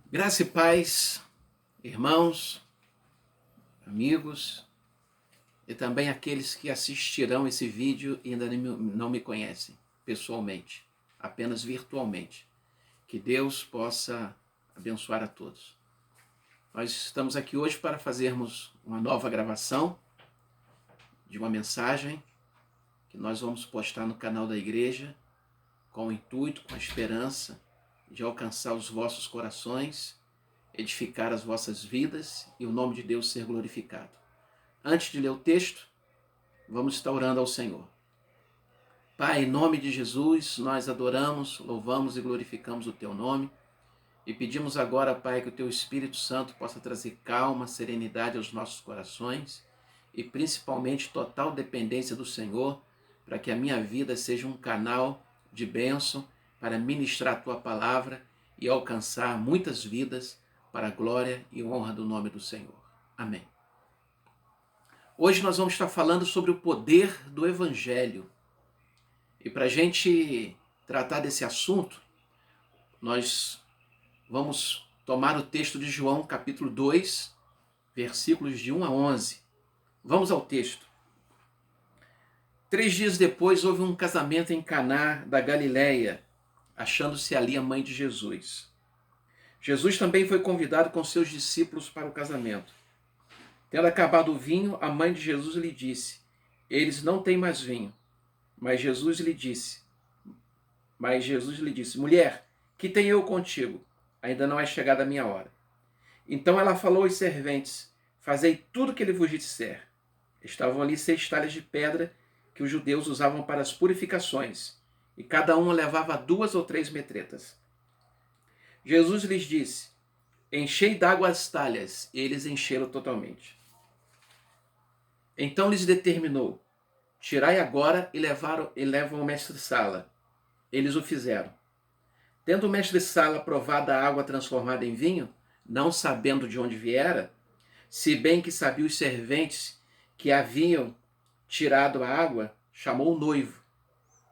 Graça e paz, irmãos, amigos e também aqueles que assistirão esse vídeo e ainda não me conhecem pessoalmente, apenas virtualmente. Que Deus possa abençoar a todos. Nós estamos aqui hoje para fazermos uma nova gravação de uma mensagem que nós vamos postar no canal da igreja com o intuito, com a esperança de alcançar os vossos corações, edificar as vossas vidas e o nome de Deus ser glorificado. Antes de ler o texto, vamos estar orando ao Senhor. Pai, em nome de Jesus, nós adoramos, louvamos e glorificamos o Teu nome e pedimos agora, Pai, que o Teu Espírito Santo possa trazer calma, serenidade aos nossos corações e principalmente total dependência do Senhor, para que a minha vida seja um canal de bênção para ministrar a Tua palavra e alcançar muitas vidas para a glória e honra do nome do Senhor. Amém. Hoje nós vamos estar falando sobre o poder do Evangelho. E para a gente tratar desse assunto, nós vamos tomar o texto de João, capítulo 2, versículos de 1 a 11. Vamos ao texto. 3 dias depois houve um casamento em Caná da Galileia, achando-se ali a mãe de Jesus. Jesus também foi convidado com seus discípulos para o casamento. Tendo acabado o vinho, a mãe de Jesus lhe disse: eles não têm mais vinho. Mas Jesus lhe disse: mulher, que tenho eu contigo? Ainda não é chegada a minha hora. Então ela falou aos serventes: fazei tudo o que ele vos disser. Estavam ali 6 talhas de pedra que os judeus usavam para as purificações, e cada uma levava 2 ou 3 metretas. Jesus lhes disse: enchei d'água as talhas, e eles encheram totalmente. Então lhes determinou: tirai agora e levam ao mestre-sala. Eles o fizeram. Tendo o mestre-sala provado a água transformada em vinho, não sabendo de onde viera, se bem que sabia os serventes que haviam tirado a água, chamou o noivo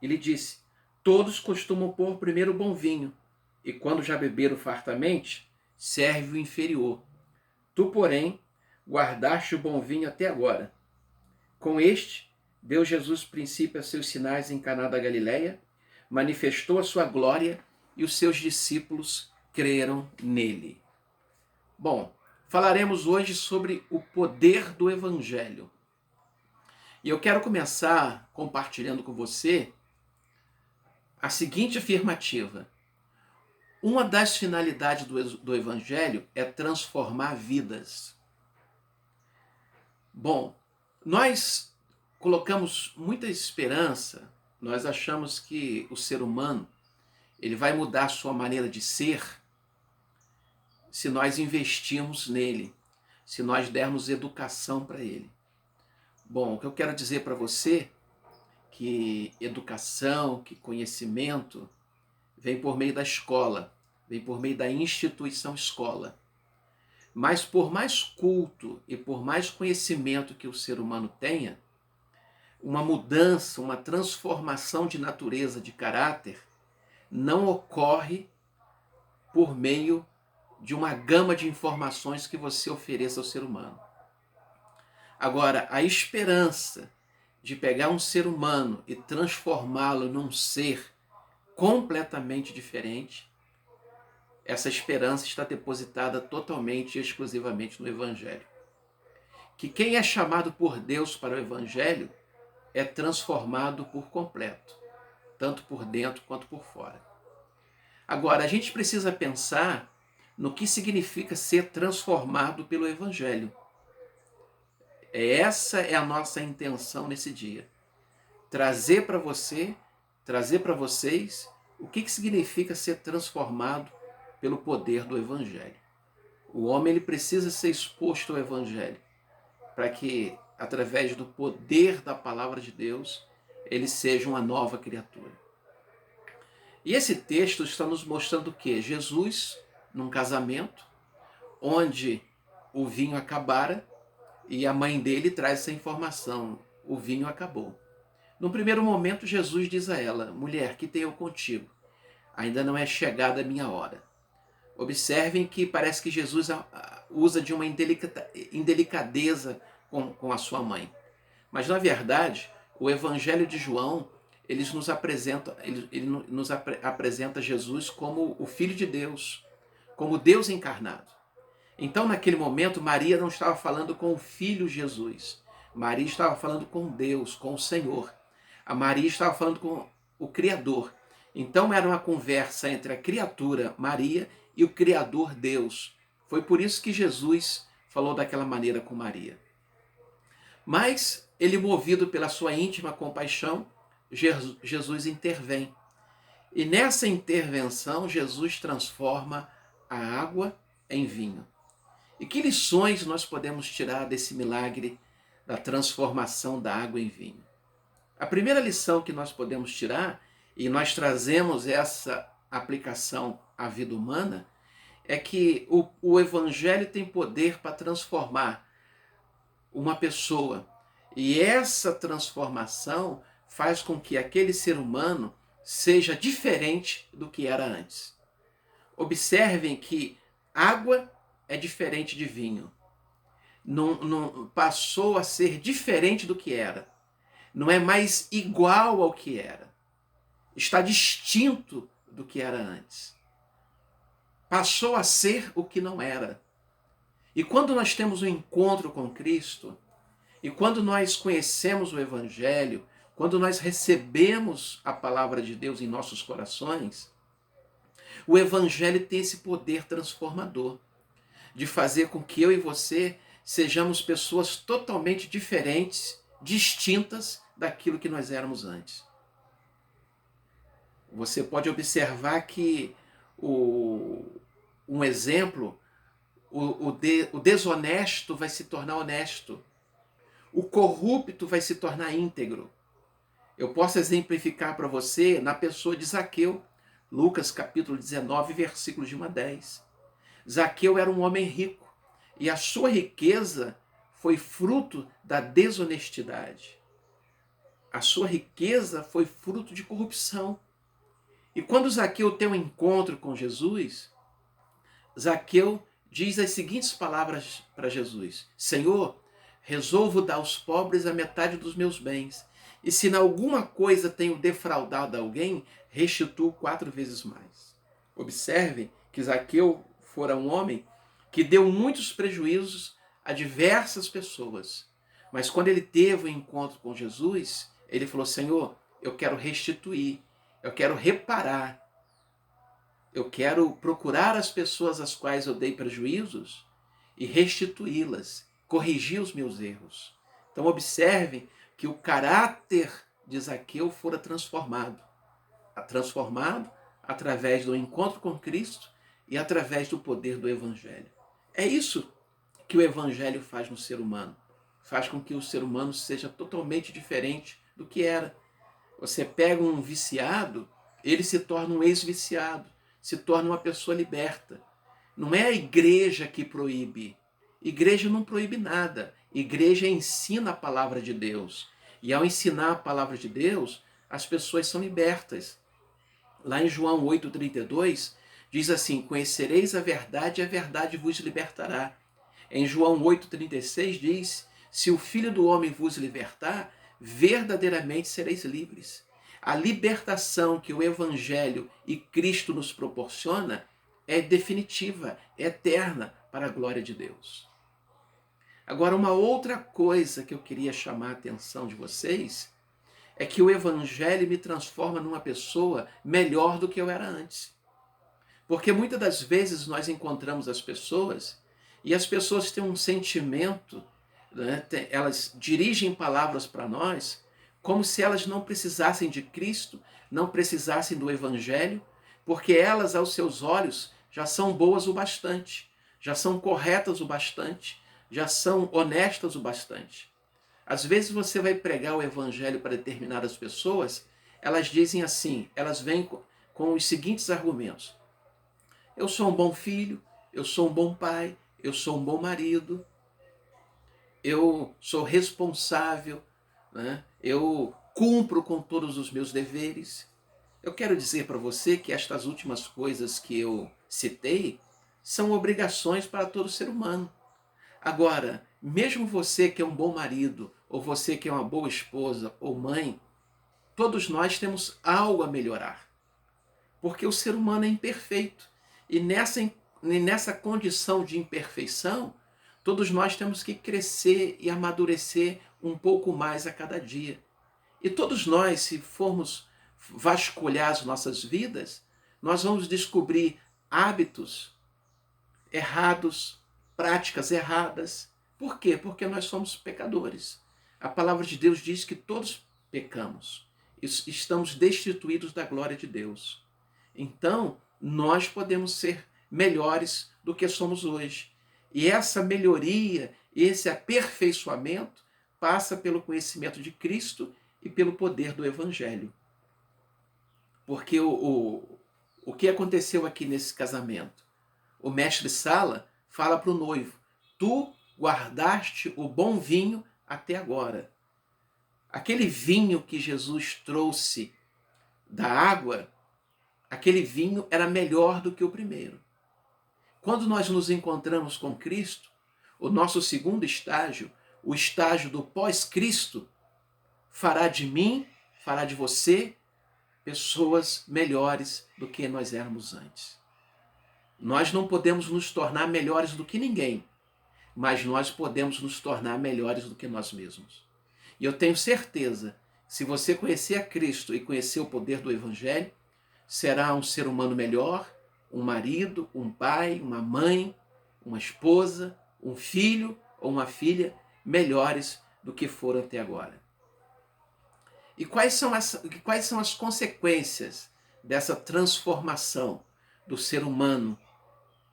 e lhe disse: todos costumam pôr primeiro o bom vinho, e quando já beberam fartamente, serve o inferior. Tu, porém, guardaste o bom vinho até agora. Com este, deu Jesus princípio a seus sinais em Caná da Galileia, manifestou a sua glória e os seus discípulos creram nele. Bom, falaremos hoje sobre o poder do Evangelho. E eu quero começar compartilhando com você a seguinte afirmativa: uma das finalidades do Evangelho é transformar vidas. Bom, nós colocamos muita esperança, nós achamos que o ser humano ele vai mudar a sua maneira de ser se nós investirmos nele, se nós dermos educação para ele. Bom, o que eu quero dizer para você que educação, que conhecimento vem por meio da escola, vem por meio da instituição escola. Mas por mais culto e por mais conhecimento que o ser humano tenha, uma mudança, uma transformação de natureza, de caráter, não ocorre por meio de uma gama de informações que você ofereça ao ser humano. Agora, a esperança de pegar um ser humano e transformá-lo num ser completamente diferente, essa esperança está depositada totalmente e exclusivamente no Evangelho. Que quem é chamado por Deus para o Evangelho é transformado por completo, tanto por dentro quanto por fora. Agora, a gente precisa pensar no que significa ser transformado pelo Evangelho. Essa é a nossa intenção nesse dia. Trazer para você, trazer para vocês o que significa ser transformado pelo poder do Evangelho. O homem ele precisa ser exposto ao Evangelho para que, através do poder da palavra de Deus, ele seja uma nova criatura. E esse texto está nos mostrando o quê? Jesus, num casamento, onde o vinho acabara, e a mãe dele traz essa informação: o vinho acabou. No primeiro momento, Jesus diz a ela: mulher, que tenho contigo? Ainda não é chegada a minha hora. Observem que parece que Jesus usa de uma indelicadeza com a sua mãe. Mas, na verdade, o Evangelho de João, ele nos apresenta Jesus como o Filho de Deus, como Deus encarnado. Então, naquele momento, Maria não estava falando com o Filho Jesus. Maria estava falando com Deus, com o Senhor. A Maria estava falando com o Criador. Então, era uma conversa entre a criatura Maria e o Criador Deus. Foi por isso que Jesus falou daquela maneira com Maria. Mas, ele, movido pela sua íntima compaixão, Jesus intervém. E nessa intervenção, Jesus transforma a água em vinho. E que lições nós podemos tirar desse milagre da transformação da água em vinho? A primeira lição que nós podemos tirar, e nós trazemos essa aplicação à vida humana, é que o Evangelho tem poder para transformar uma pessoa. E essa transformação faz com que aquele ser humano seja diferente do que era antes. Observem que água é diferente de vinho. Não passou a ser diferente do que era. Não é mais igual ao que era. Está distinto do que era antes. Passou a ser o que não era. E quando nós temos um encontro com Cristo, e quando nós conhecemos o Evangelho, quando nós recebemos a palavra de Deus em nossos corações, o Evangelho tem esse poder transformador de fazer com que eu e você sejamos pessoas totalmente diferentes, distintas daquilo que nós éramos antes. Você pode observar que um exemplo, o desonesto vai se tornar honesto, o corrupto vai se tornar íntegro. Eu posso exemplificar para você na pessoa de Zaqueu, Lucas capítulo 19, versículos de 1 a 10. Zaqueu era um homem rico e a sua riqueza foi fruto da desonestidade. A sua riqueza foi fruto de corrupção. E quando Zaqueu tem um encontro com Jesus, Zaqueu diz as seguintes palavras para Jesus: Senhor, resolvo dar aos pobres a metade dos meus bens, e se em alguma coisa tenho defraudado alguém, restituo 4 vezes mais. Observe que Zaqueu fora um homem que deu muitos prejuízos a diversas pessoas. Mas quando ele teve um encontro com Jesus, ele falou: Senhor, eu quero restituir, eu quero reparar, eu quero procurar as pessoas às quais eu dei prejuízos e restituí-las, corrigir os meus erros. Então observem que o caráter de Zaqueu fora transformado através do encontro com Cristo e através do poder do Evangelho. É isso que o Evangelho faz no ser humano. Faz com que o ser humano seja totalmente diferente do que era. Você pega um viciado, ele se torna um ex-viciado, se torna uma pessoa liberta. Não é a igreja que proíbe. Igreja não proíbe nada. Igreja ensina a palavra de Deus. E ao ensinar a palavra de Deus, as pessoas são libertas. Lá em João 8,32, diz assim: conhecereis a verdade e a verdade vos libertará. Em João 8,36 diz: se o Filho do Homem vos libertar, verdadeiramente sereis livres. A libertação que o Evangelho e Cristo nos proporciona é definitiva, é eterna, para a glória de Deus. Agora, uma outra coisa que eu queria chamar a atenção de vocês é que o Evangelho me transforma numa pessoa melhor do que eu era antes. Porque muitas das vezes nós encontramos as pessoas e as pessoas têm um sentimento, né? Elas dirigem palavras para nós como se elas não precisassem de Cristo, não precisassem do Evangelho, porque elas, aos seus olhos, já são boas o bastante, já são corretas o bastante, já são honestas o bastante. Às vezes você vai pregar o Evangelho para determinadas pessoas, elas dizem assim, elas vêm com os seguintes argumentos: eu sou um bom filho, eu sou um bom pai, eu sou um bom marido, eu sou responsável, né? Eu cumpro com todos os meus deveres. Eu quero dizer para você que estas últimas coisas que eu citei são obrigações para todo ser humano. Agora, mesmo você que é um bom marido, ou você que é uma boa esposa ou mãe, todos nós temos algo a melhorar. Porque o ser humano é imperfeito. E nessa condição de imperfeição, todos nós temos que crescer e amadurecer um pouco mais a cada dia. E todos nós, se formos vasculhar as nossas vidas, nós vamos descobrir hábitos errados, práticas erradas. Por quê? Porque nós somos pecadores. A palavra de Deus diz que todos pecamos. Estamos destituídos da glória de Deus. Então, nós podemos ser melhores do que somos hoje. E essa melhoria, esse aperfeiçoamento, passa pelo conhecimento de Cristo e pelo poder do Evangelho. Porque o que aconteceu aqui nesse casamento? O mestre-sala fala para o noivo: tu guardaste o bom vinho até agora. Aquele vinho que Jesus trouxe da água, aquele vinho era melhor do que o primeiro. Quando nós nos encontramos com Cristo, o nosso segundo estágio, o estágio do pós-Cristo, fará de mim, fará de você, pessoas melhores do que nós éramos antes. Nós não podemos nos tornar melhores do que ninguém, mas nós podemos nos tornar melhores do que nós mesmos. E eu tenho certeza, se você conhecer a Cristo e conhecer o poder do Evangelho, será um ser humano melhor, um marido, um pai, uma mãe, uma esposa, um filho ou uma filha melhores do que foram até agora. E quais são as consequências dessa transformação do ser humano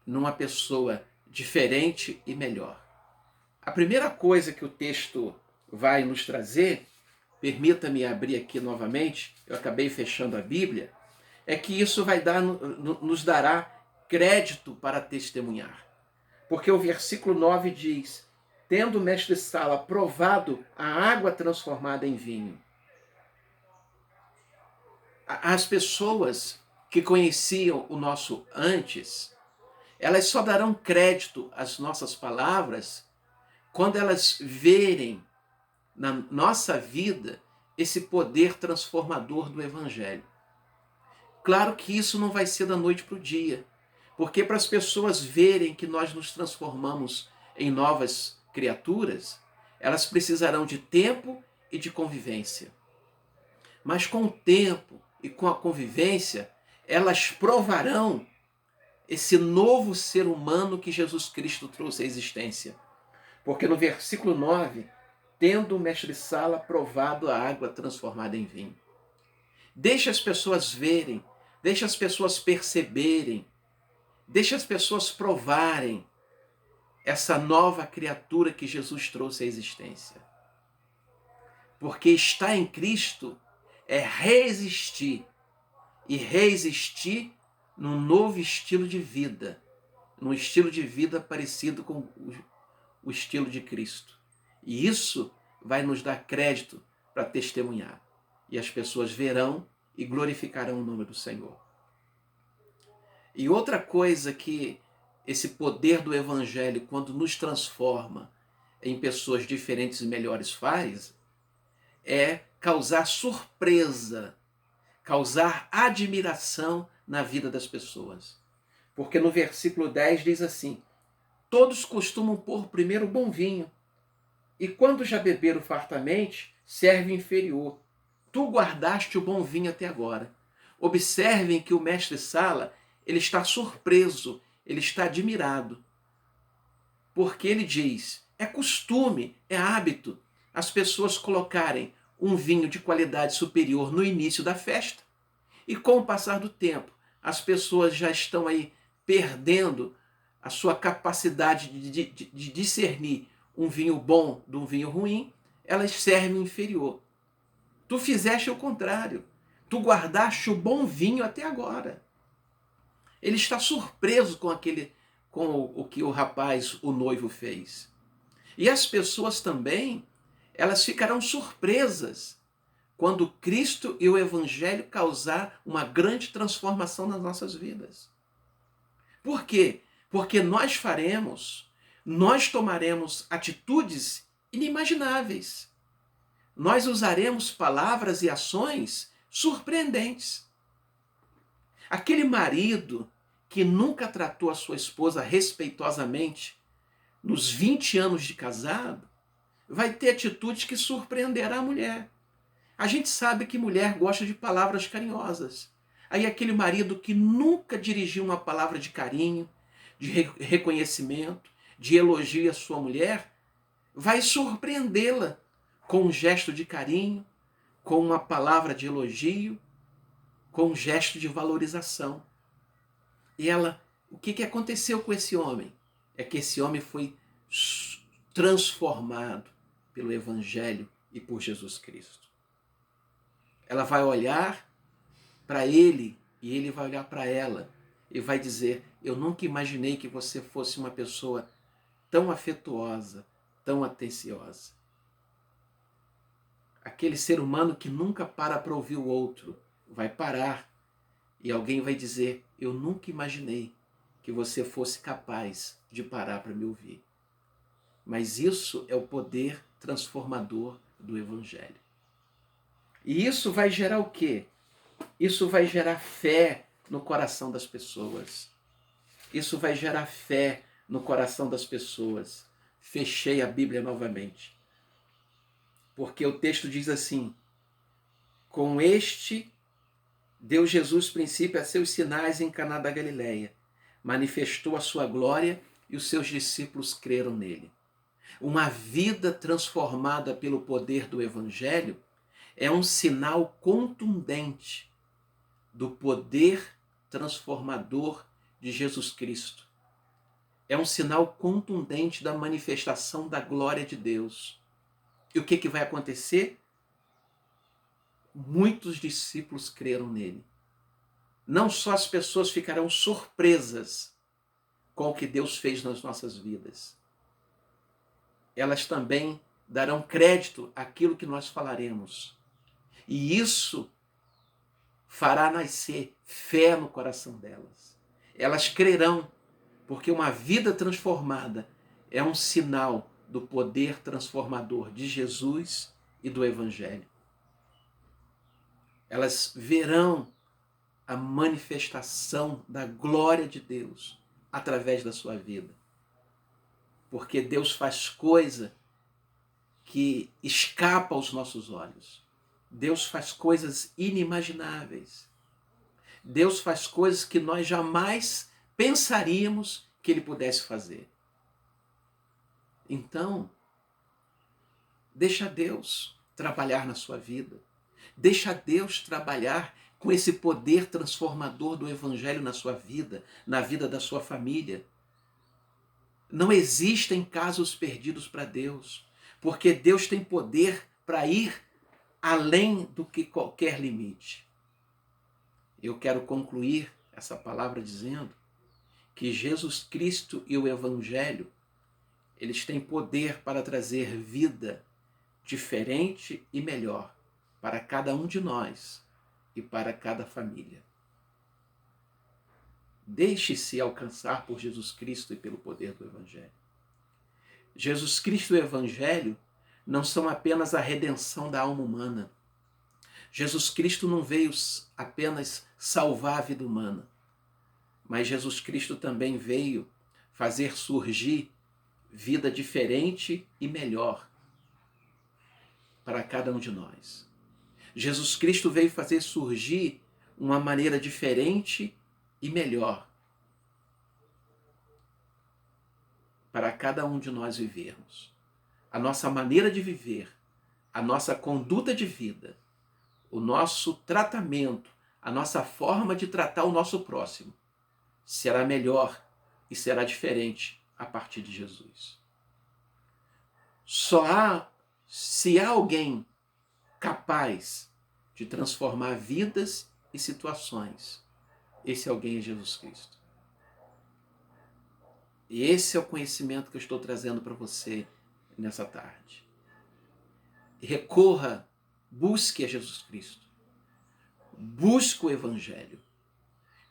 numa pessoa diferente e melhor? A primeira coisa que o texto vai nos trazer, permita-me abrir aqui novamente, eu acabei fechando a Bíblia, é que isso nos dará crédito para testemunhar. Porque o versículo 9 diz: tendo o mestre-sala provado a água transformada em vinho. As pessoas que conheciam o nosso antes, elas só darão crédito às nossas palavras quando elas verem na nossa vida esse poder transformador do Evangelho. Claro que isso não vai ser da noite para o dia, porque para as pessoas verem que nós nos transformamos em novas criaturas, elas precisarão de tempo e de convivência. Mas com o tempo e com a convivência, elas provarão esse novo ser humano que Jesus Cristo trouxe à existência. Porque no versículo 9, tendo o mestre-sala provado a água transformada em vinho. Deixa as pessoas verem, deixa as pessoas perceberem, deixa as pessoas provarem essa nova criatura que Jesus trouxe à existência. Porque estar em Cristo é resistir, e resistir num novo estilo de vida, num estilo de vida parecido com o estilo de Cristo. E isso vai nos dar crédito para testemunhar. E as pessoas verão e glorificarão o nome do Senhor. E outra coisa que esse poder do Evangelho, quando nos transforma em pessoas diferentes e melhores, faz, é causar surpresa, causar admiração na vida das pessoas. Porque no versículo 10 diz assim: todos costumam pôr primeiro bom vinho, e quando já beberam fartamente, serve inferior. Tu guardaste o bom vinho até agora. Observem que o mestre-sala, ele está surpreso, ele está admirado. Porque ele diz, é costume, é hábito, as pessoas colocarem um vinho de qualidade superior no início da festa, e com o passar do tempo, as pessoas já estão aí perdendo a sua capacidade de discernir um vinho bom de um vinho ruim, elas servem o inferior. Tu fizeste o contrário. Tu guardaste o bom vinho até agora. Ele está surpreso com o que o rapaz, o noivo, fez. E as pessoas também, elas ficarão surpresas quando Cristo e o Evangelho causar uma grande transformação nas nossas vidas. Por quê? Porque nós tomaremos atitudes inimagináveis. Nós usaremos palavras e ações surpreendentes. Aquele marido que nunca tratou a sua esposa respeitosamente nos 20 anos de casado, vai ter atitudes que surpreenderá a mulher. A gente sabe que mulher gosta de palavras carinhosas. Aí aquele marido que nunca dirigiu uma palavra de carinho, de reconhecimento, de elogio à sua mulher, vai surpreendê-la com um gesto de carinho, com uma palavra de elogio, com um gesto de valorização. E o que aconteceu com esse homem? É que esse homem foi transformado pelo Evangelho e por Jesus Cristo. Ela vai olhar para ele e ele vai olhar para ela e vai dizer: eu nunca imaginei que você fosse uma pessoa tão afetuosa, tão atenciosa. Aquele ser humano que nunca para ouvir o outro vai parar e alguém vai dizer: eu nunca imaginei que você fosse capaz de parar para me ouvir. Mas isso é o poder transformador do Evangelho. E isso vai gerar o quê? Isso vai gerar fé no coração das pessoas. Isso vai gerar fé no coração das pessoas. Fechei a Bíblia novamente. Porque o texto diz assim: com este deu Jesus princípio a seus sinais em Caná da Galileia. Manifestou a sua glória e os seus discípulos creram nele. Uma vida transformada pelo poder do Evangelho é um sinal contundente do poder transformador de Jesus Cristo. É um sinal contundente da manifestação da glória de Deus. E o que vai acontecer? Muitos discípulos creram nele. Não só as pessoas ficarão surpresas com o que Deus fez nas nossas vidas, elas também darão crédito àquilo que nós falaremos. E isso fará nascer fé no coração delas. Elas crerão, porque uma vida transformada é um sinal do poder transformador de Jesus e do Evangelho. Elas verão a manifestação da glória de Deus através da sua vida. Porque Deus faz coisa que escapa aos nossos olhos. Deus faz coisas inimagináveis. Deus faz coisas que nós jamais pensaríamos que Ele pudesse fazer. Então, deixa Deus trabalhar na sua vida. Deixa Deus trabalhar com esse poder transformador do Evangelho na sua vida, na vida da sua família. Não existem casos perdidos para Deus, porque Deus tem poder para ir além do que qualquer limite. Eu quero concluir essa palavra dizendo que Jesus Cristo e o Evangelho, eles têm poder para trazer vida diferente e melhor para cada um de nós e para cada família. Deixe-se alcançar por Jesus Cristo e pelo poder do Evangelho. Jesus Cristo e o Evangelho não são apenas a redenção da alma humana. Jesus Cristo não veio apenas salvar a vida humana, mas Jesus Cristo também veio fazer surgir vida diferente e melhor para cada um de nós. Jesus Cristo veio fazer surgir uma maneira diferente e melhor para cada um de nós vivermos. A nossa maneira de viver, a nossa conduta de vida, o nosso tratamento, a nossa forma de tratar o nosso próximo será melhor e será diferente a partir de Jesus. Se há alguém capaz de transformar vidas e situações, esse alguém é Jesus Cristo. E esse é o conhecimento que eu estou trazendo para você nessa tarde. Recorra, busque a Jesus Cristo. Busque o Evangelho.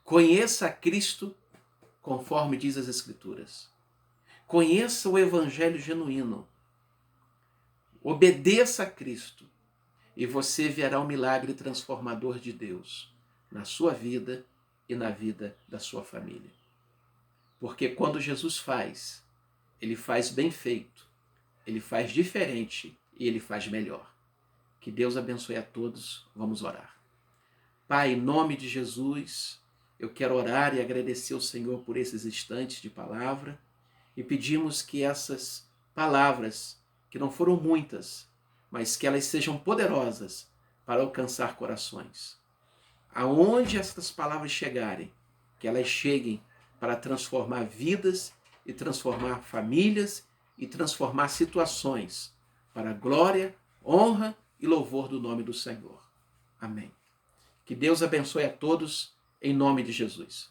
Conheça a Cristo conforme diz as Escrituras. Conheça o Evangelho genuíno. Obedeça a Cristo e você verá o milagre transformador de Deus na sua vida e na vida da sua família. Porque quando Jesus faz, ele faz bem feito, ele faz diferente e ele faz melhor. Que Deus abençoe a todos. Vamos orar. Pai, em nome de Jesus, eu quero orar e agradecer ao Senhor por esses instantes de palavra e pedimos que essas palavras, que não foram muitas, mas que elas sejam poderosas para alcançar corações. Aonde essas palavras chegarem, que elas cheguem para transformar vidas e transformar famílias e transformar situações para a glória, honra e louvor do nome do Senhor. Amém. Que Deus abençoe a todos em nome de Jesus.